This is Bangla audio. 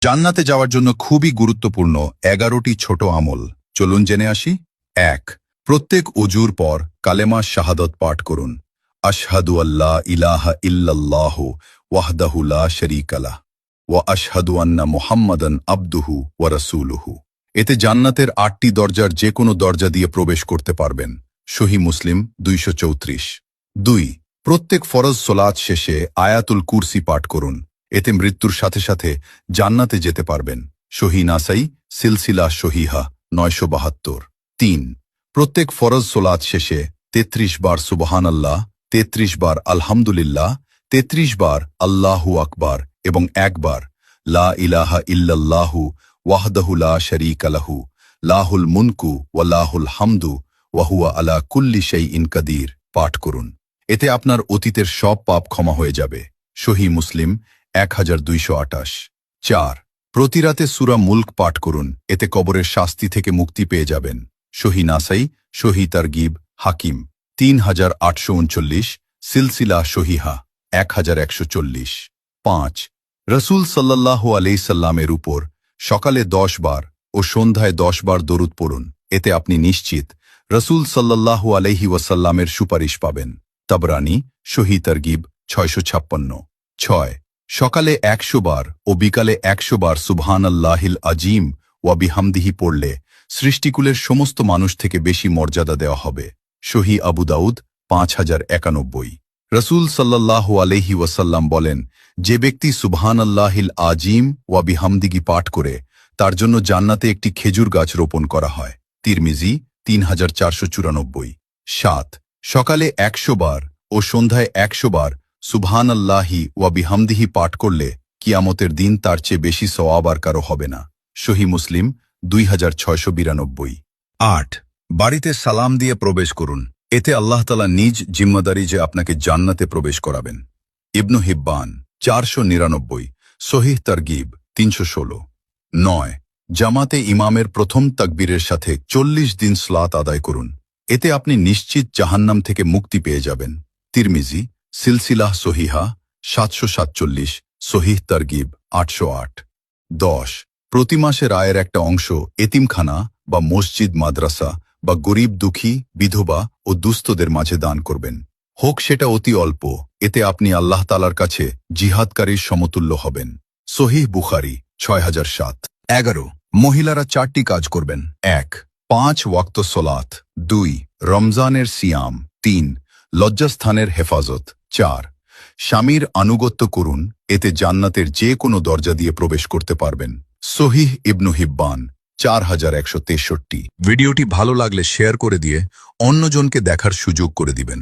জান্নাতে যাওয়ার জন্য খুবই গুরুত্বপূর্ণ 11টি ছোট আমল, চলুন জেনে আসি। ১. প্রত্যেক অজুর পর কালেমা শাহাদত পাঠ করুন। আশহাদু আল্লাহ ইলাহা ইল্লাল্লাহু ওয়াহদাহু লা শারীকা লাহ ওয়া আশহাদু আন্না মুহাম্মাদান আবদুহু ওয়া রাসূলুহু। এতে জান্নাতের 8টি দরজার যে কোনো দরজা দিয়ে প্রবেশ করতে পারবেন। সহিহ মুসলিম 234। ২. প্রত্যেক ফরজ সোলাত শেষে আয়াতুল কুরসি পাঠ করুন। এতে মৃত্যুর সাথে সাথে জান্নাতে যেতে পারবেন। সহিহ নাসাই সিলসিলা সহিহা 972। ৩. প্রত্যেক ফরজ সোলাত শেষে 33 বার সুবহানাল্লাহ, 33 বার আলহামদুলিল্লাহ, 33 বার আল্লাহু আকবার এবং 1 বার লা ইলাহা ইল্লাল্লাহু ওয়াহদাহু লা শারীকা লাহু লাহুল মুনকু ওয়া লাহুল হামদু ওয়া হুয়া আলা কুল্লি শাইইন কাদির পাঠ করুন। এতে আপনার অতীতের সব পাপ ক্ষমা হয়ে যাবে। সহিহ মুসলিম 1228। ৪. প্রতি রাতে সূরা মুলক পাঠ করুন। এতে কবরের শাস্তি থেকে মুক্তি পেয়ে যাবেন। সহিহ নাসাই সহিহ তারগিব হাকিম 3839, সিলসিলা সহিহা 1140। ৫. রসূল সাল্লাল্লাহু আলাইহি সাল্লামের উপর সকালে 10 বার ও সন্ধ্যায় 10 বার দরুদ পড়ুন। এতে আপনি নিশ্চিত রসূল সাল্লাল্লাহু আলাইহি ওয়াসাল্লামের সুপারিশ পাবেন। তাবরানী সহিহ তারগিব 656। ৬. সকালে 100 বার ও বিকালে 100 বার সুবহানাল্লাহিল আজিম ওয়া বিহামদিহি পড়লে সৃষ্টিকুলের সমস্ত মানুষ থেকে বেশি মর্যাদা দেওয়া হবে। সহিহ আবু দাউদ 5091। রসূল সাল্লাল্লাহু আলাইহি ওয়াসাল্লাম বলেন, যে ব্যক্তি সুবহানাল্লাহিল আজিম ওয়া বিহামদিহি পাঠ করে তার জন্য জান্নাতে একটি খেজুর গাছ রোপণ করা হয়। তিরমিজি 3494। ৭. সকালে 100 বার ও সন্ধ্যায় 100 বার সুবহানাল্লাহি ওয়া বিহামদিহি পাঠ করলে কিয়ামতের দিন তার চেয়ে বেশি সওয়াব আর কারো হবে না। সহিহ মুসলিম 2692। ৮. বাড়িতে সালাম দিয়ে প্রবেশ করুন। এতে আল্লাহ তাআলা নিজ জিম্মাদারি যে আপনাকে জান্নাতে প্রবেশ করাবেন। ইবনু হিব্বান 499, সহিহ তারগিব 316। ৯. জামাতে ইমামের প্রথম তাকবীরের সাথে 40 দিন সালাত আদায় করুন। এতে আপনি নিশ্চিত জাহান্নাম থেকে মুক্তি পেয়ে যাবেন। তিরমিজি সিলসিলাহ সহিহা 747, সহিহ তারগিব 808। ১০. প্রতি মাসের আয়ের একটা অংশ এতিমখানা বা মসজিদ মাদ্রাসা বা গরিব দুঃখী বিধবা ও দুস্থদের মাঝে দান করবেন। হোক সেটা অতি অল্প, এতে আপনি আল্লাহ তাআলার কাছে জিহাদকারীর সমতুল্য হবেন। সহিহ বুখারী 6007। ১১. মহিলারা 4টি কাজ করবেন। ১. 5 ওয়াক্ত সলাত। ২. রমজানের সিয়াম। ৩. লজ্জাস্থানের হেফাজত। ৪. স্বামীর আনুগত্য করুন। এতে জান্নাতের যে কোনো দরজা দিয়ে প্রবেশ করতে পারবেন। সহিহ ইবনু হিব্বান 4163। ভিডিওটি ভালো লাগলে শেয়ার করে দিয়ে অন্যজনকে দেখার সুযোগ করে দিবেন।